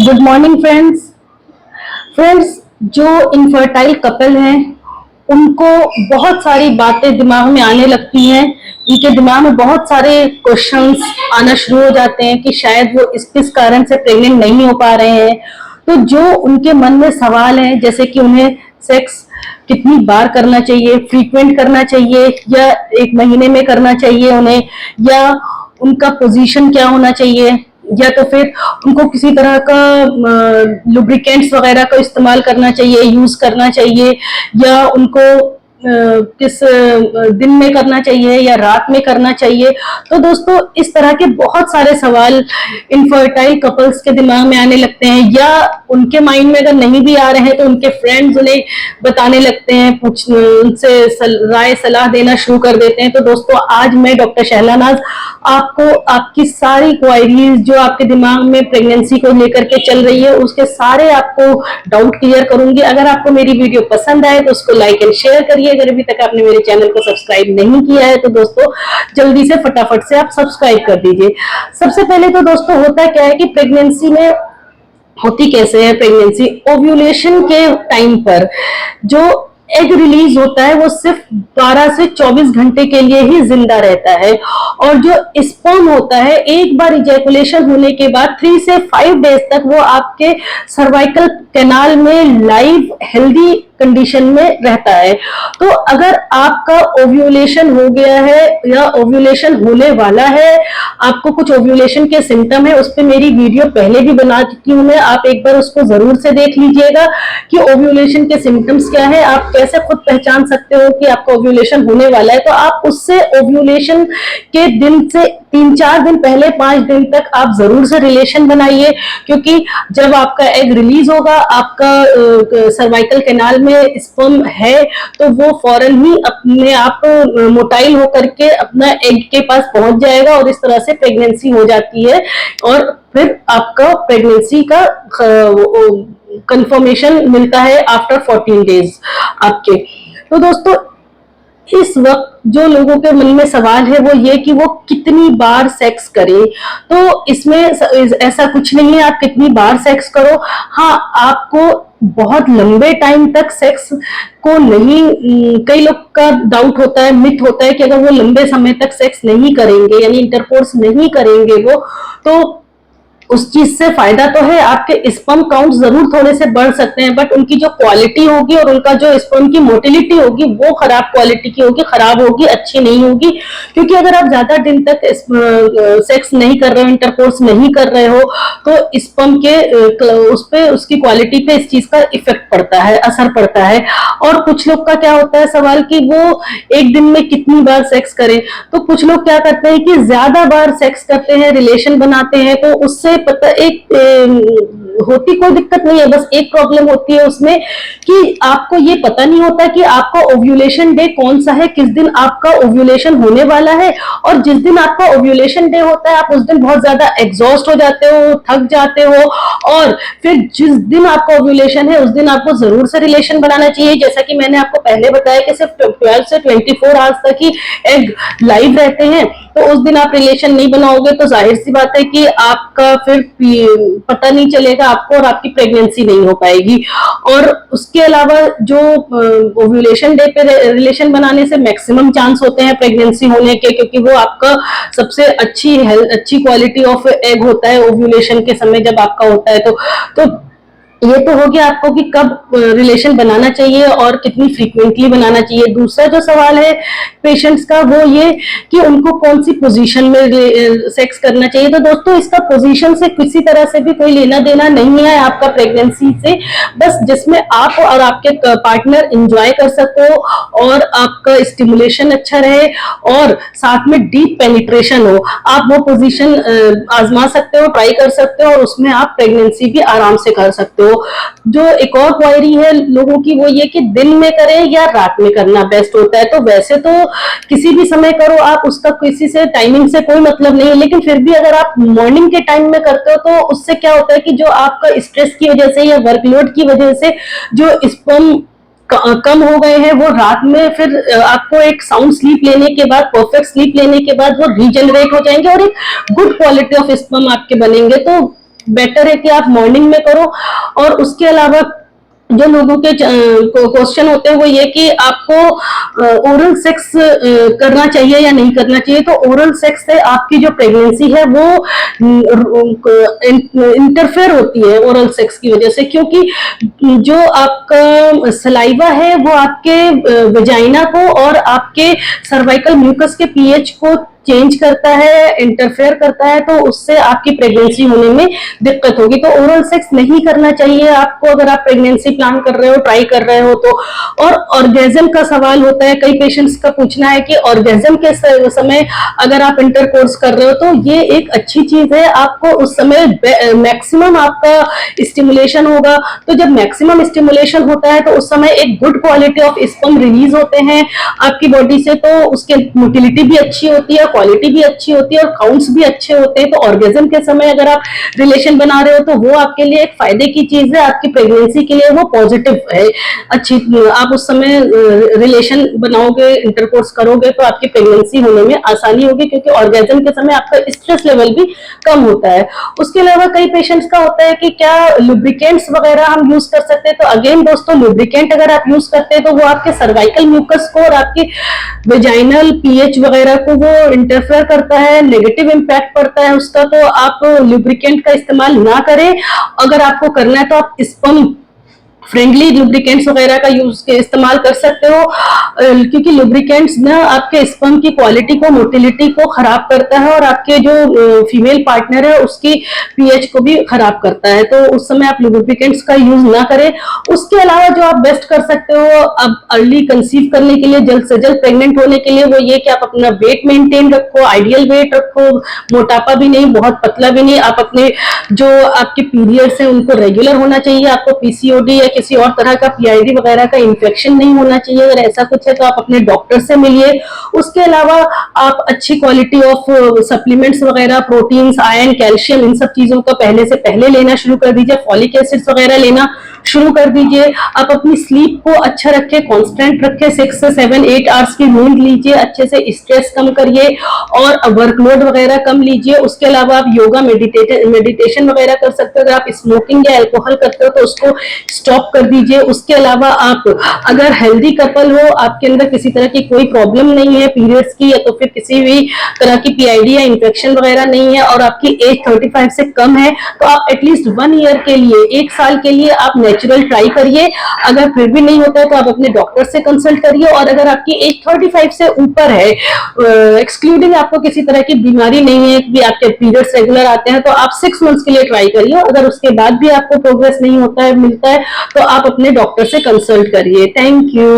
Good morning friends. जो infertile couple हैं उनको बहुत सारी बातें दिमाग में आने लगती हैं। उनके दिमाग में बहुत सारे क्वेश्चंस आना शुरू हो जाते हैं कि शायद वो किस कारण से प्रेग्नेंट नहीं हो पा रहे हैं। तो जो उनके मन में सवाल है, जैसे कि उन्हें सेक्स कितनी बार करना चाहिए, फ्रीक्वेंट करना चाहिए या एक महीने में करना चाहिए उन्हें, या उनका पोजीशन क्या होना चाहिए, या तो फिर उनको किसी तरह का लुब्रिकेंट्स वगैरह का इस्तेमाल करना चाहिए, यूज करना चाहिए, या उनको किस दिन में करना चाहिए या रात में करना चाहिए। तो दोस्तों, इस तरह के बहुत सारे सवाल इनफर्टाइल कपल्स के दिमाग में आने लगते हैं, या उनके माइंड में अगर नहीं भी आ रहे हैं तो उनके फ्रेंड्स उन्हें बताने लगते हैं, उनसे राय सलाह देना शुरू कर देते हैं। तो दोस्तों, आज मैं डॉक्टर शहलानाज आपको आपकी सारी क्वायरीज जो आपके दिमाग में प्रेगनेंसी को लेकर के चल रही है उसके सारे आपको डाउट क्लियर करूंगी। अगर आपको मेरी वीडियो पसंद आए तो उसको लाइक एंड शेयर करिए। अगर अभी तक आपने मेरे चैनल को सब्सक्राइब नहीं किया है तो दोस्तों जल्दी से फटाफट से आप सब्सक्राइब कर दीजिए। सबसे पहले तो दोस्तों होता क्या है कि प्रेगनेंसी में होती कैसे है प्रेगनेंसी, ओव्यूलेशन के टाइम पर जो एग रिलीज होता है वो सिर्फ 12 से 24 घंटे के लिए ही जिंदा रहता है, और जो स्पर्म होता है एक बार इजैकुलेशन होने के बाद 3 से 5 डेज तक वो आपके सर्वाइकल कैनाल में लाइव हेल्दी कंडीशन में रहता है। तो अगर आपका ओव्यूलेशन हो गया है या ओव्यूलेशन होने वाला है, आपको कुछ ओव्यूलेशन के सिम्टम है, उस पर मेरी वीडियो पहले भी बना चुकी हूं मैं, आप एक बार उसको जरूर से देख लीजिएगा कि ओव्यूलेशन के सिम्टम्स क्या है, आप कैसे खुद पहचान सकते हो कि आपका ओव्यूलेशन होने वाला है। तो आप उससे ओव्यूलेशन के दिन से 3-4 दिन पहले 5 दिन तक आप जरूर से रिलेशन बनाइए, क्योंकि जब आपका एग रिलीज होगा, आपका सर्वाइकल कैनाल में स्पर्म है, तो वो फौरन ही अपने आप मोटाइल होकर के अपना एग के पास पहुंच जाएगा और इस तरह से प्रेगनेंसी हो जाती है, और फिर आपका प्रेगनेंसी का कंफर्मेशन मिलता है आफ्टर 14 डेज आपके। तो दोस्तों, इस वक्त जो लोगों के मन में सवाल है वो ये कि वो कितनी बार सेक्स करें। तो इसमें ऐसा कुछ नहीं है आप कितनी बार सेक्स करो। हाँ, आपको बहुत लंबे टाइम तक सेक्स को नहीं, कई लोग का डाउट होता है, मिथ होता है कि अगर वो लंबे समय तक सेक्स नहीं करेंगे यानी इंटरकोर्स नहीं करेंगे वो, तो उस चीज से फायदा तो है, आपके स्पर्म काउंट जरूर थोड़े से बढ़ सकते हैं, बट उनकी जो क्वालिटी होगी और उनका जो स्पर्म की मोटिलिटी होगी वो खराब क्वालिटी की होगी, खराब होगी, अच्छी नहीं होगी। क्योंकि अगर आप ज्यादा दिन तक सेक्स नहीं कर रहे हो, इंटरकोर्स नहीं कर रहे हो, तो स्पर्म के उस पे, उसकी क्वालिटी पे इस चीज का इफेक्ट पड़ता है, असर पड़ता है। और कुछ लोग का क्या होता है सवाल कि वो एक दिन में कितनी बार सेक्स करें। तो कुछ लोग क्या करते हैं कि ज्यादा बार सेक्स करते हैं, रिलेशन बनाते हैं, तो उससे पता एक होती कोई दिक्कत नहीं है, बस एक प्रॉब्लम होती है उसमें कि आपको ये पता नहीं होता कि आपका ओव्यूलेशन डे कौन सा है, किस दिन आपका ओव्यूलेशन होने वाला है। और जिस दिन आपका ओव्यूलेशन डे होता है आप उस दिन बहुत ज्यादा एग्जॉस्ट हो जाते हो, थक जाते हो, और फिर जिस दिन आपका ओव्यूलेशन है उस दिन आपको जरूर से रिलेशन बनाना चाहिए। जैसा कि मैंने आपको पहले बताया कि सिर्फ 12 से 24 आवर्स तक ही एग लाइव रहते हैं, तो उस दिन आप रिलेशन नहीं बनाओगे तो जाहिर सी बात है कि आपका फिर पता नहीं चलेगा आपको और आपकी प्रेगनेंसी नहीं हो पाएगी। और उसके अलावा जो ओव्यूलेशन डे पे रिलेशन बनाने से मैक्सिमम चांस होते हैं प्रेगनेंसी होने के, क्योंकि वो आपका सबसे अच्छी क्वालिटी ऑफ एग होता है ओव्यूलेशन के समय जब आपका होता है। तो ये तो हो गया आपको कि कब रिलेशन बनाना चाहिए और कितनी फ्रीक्वेंटली बनाना चाहिए। दूसरा जो सवाल है पेशेंट्स का वो ये कि उनको कौन सी पोजीशन में सेक्स करना चाहिए। तो दोस्तों, इसका पोजीशन से किसी तरह से भी कोई लेना देना नहीं है आपका प्रेगनेंसी से, बस जिसमें आप और आपके पार्टनर एंजॉय कर सको और आपका स्टिमुलेशन अच्छा रहे और साथ में डीप पेनिट्रेशन हो, आप वो पोजीशन आजमा सकते हो, ट्राई कर सकते हो और उसमें आप प्रेगनेंसी भी आराम से कर सकते हो। जो एक और क्वायरी है लोगों की वो ये कि दिन में करें या रात में करना बेस्ट होता है। तो वैसे तो किसी भी समय करो आप, उसका किसी से टाइमिंग से कोई मतलब नहीं है, लेकिन फिर भी अगर आप मॉर्निंग के टाइम में करते हो तो उससे क्या होता है कि जो आपका स्ट्रेस की वजह से या वर्कलोड की वजह से जो स्पर्म कम हो गए हैं वो रात में फिर आपको एक साउंड स्लीप लेने के बाद, परफेक्ट स्लीप लेने के बाद वो रीजनरेट हो जाएंगे और एक गुड क्वालिटी ऑफ स्पर्म आपके बनेंगे। तो बेटर है कि आप मॉर्निंग में करो। और उसके अलावा जो लोगों के क्वेश्चन होते हैं वो ये कि आपको ओरल सेक्स करना चाहिए या नहीं करना चाहिए। तो ओरल सेक्स से आपकी जो प्रेगनेंसी है वो इंटरफेयर होती है ओरल सेक्स की वजह से, क्योंकि जो आपका सलाइवा है वो आपके वेजाइना को और आपके सर्वाइकल म्यूकस के पीएच को चेंज करता है, इंटरफेयर करता है, तो उससे आपकी प्रेगनेंसी होने में दिक्कत होगी। तो ओरल सेक्स नहीं करना चाहिए आपको अगर आप प्रेगनेंसी प्लान कर रहे हो, ट्राई कर रहे हो तो। और ऑर्गेजम का सवाल होता है, कई पेशेंट्स का पूछना है कि ऑर्गेजम के समय अगर आप इंटरकोर्स कर रहे हो तो ये एक अच्छी चीज है, आपको उस समय मैक्सिमम आपका स्टिमुलेशन होगा। तो जब मैक्सिमम स्टिमुलेशन होता है तो उस समय एक good quality of sperm release होते हैं आपकी बॉडी से, तो उसके मोटिलिटी भी अच्छी होती है, क्वालिटी भी अच्छी होती है और काउंट्स भी अच्छे होते हैं। तो ऑर्गेजम के समय अगर आप रिलेशन बना रहे हो तो वो आपके लिए एक फायदे की चीज है, आपकी प्रेगनेंसी के लिए वो पॉजिटिव है, अच्छी। आप उस समय रिलेशन बनाओगे, इंटरकोर्स करोगे तो आपकी प्रेगनेंसी होने में आसानी होगी, क्योंकि ऑर्गेजम के समय आपका स्ट्रेस लेवल भी कम होता है। उसके अलावा कई पेशेंट्स का होता है कि क्या लुब्रिकेंट्स वगैरह हम यूज कर सकते हैं। तो अगेन दोस्तों, लुब्रिकेंट अगर आप यूज करते हैं तो वो आपके सर्वाइकल म्यूकस को और आपकी वेजाइनल पीएच वगैरह को वो इंटरफेयर करता है, नेगेटिव इंपैक्ट पड़ता है उसका। तो आप लुब्रिकेंट का इस्तेमाल ना करें। अगर आपको करना है तो आप स्पर्म फ्रेंडली लुब्रिकेंट्स वगैरह का इस्तेमाल कर सकते हो, क्योंकि लुब्रिकेंट्स ना आपके स्पर्म की क्वालिटी को, मोटिलिटी को खराब करता है और आपके जो फीमेल पार्टनर है उसकी पीएच को भी खराब करता है। तो उस समय आप लुब्रिकेंट्स का यूज ना करें। उसके अलावा जो आप बेस्ट कर सकते हो अब अर्ली कंसीव करने के लिए, जल्द से जल्द प्रेग्नेंट होने के लिए, वो ये कि आप अपना वेट मेंटेन रखो, आइडियल वेट रखो, मोटापा भी नहीं, बहुत पतला भी नहीं। आप अपने जो आपके पीरियड्स हैं उनको रेगुलर होना चाहिए, आपको पीसीओडी या किसी और तरह का पीआईडी वगैरह का इन्फेक्शन नहीं होना चाहिए। अगर ऐसा कुछ है तो आप अपने डॉक्टर से मिलिए। उसके अलावा आप अच्छी क्वालिटी ऑफ सप्लीमेंट्स वगैरह, प्रोटीन्स, आयरन, कैल्शियम, इन सब चीजों का पहले लेना शुरू कर दीजिए। फॉलिक एसिड्स वगैरह लेना शुरू कर दीजिए। आप अपनी स्लीप को अच्छा रखें, कांस्टेंट रखें, 6 से 7 8 आवर्स की नींद लीजिए, अच्छे से स्ट्रेस कम करिए और वर्कलोड वगैरह कम लीजिए। उसके अलावा आप योगा, मेडिटेशन वगैरह कर सकते हो। अगर आप स्मोकिंग या अल्कोहल करते हो तो उसको स्टॉप कर दीजिए। उसके अलावा आप अगर हेल्दी कपल हो, आपके अंदर किसी तरह की कोई प्रॉब्लम नहीं है पीरियड्स की, या तो फिर किसी भी तरह की पीआईडी या इन्फेक्शन वगैरह नहीं है, और आपकी एज 35 से कम है, तो आप एटलीस्ट 1 ईयर के लिए, 1 साल के लिए आप नेचुरल ट्राई करिए। अगर फिर भी नहीं होता है तो आप अपने डॉक्टर से कंसल्ट करिए। और अगर आपकी एज 35 से ऊपर है, एक्सक्लूडिंग आपको किसी तरह की बीमारी नहीं है कि आपके पीरियड्स रेगुलर आते हैं, तो आप 6 मंथ्स के लिए ट्राई करिए। अगर उसके बाद भी आपको प्रोग्रेस नहीं होता है, मिलता है, तो आप अपने डॉक्टर से कंसल्ट करिए। Thank you.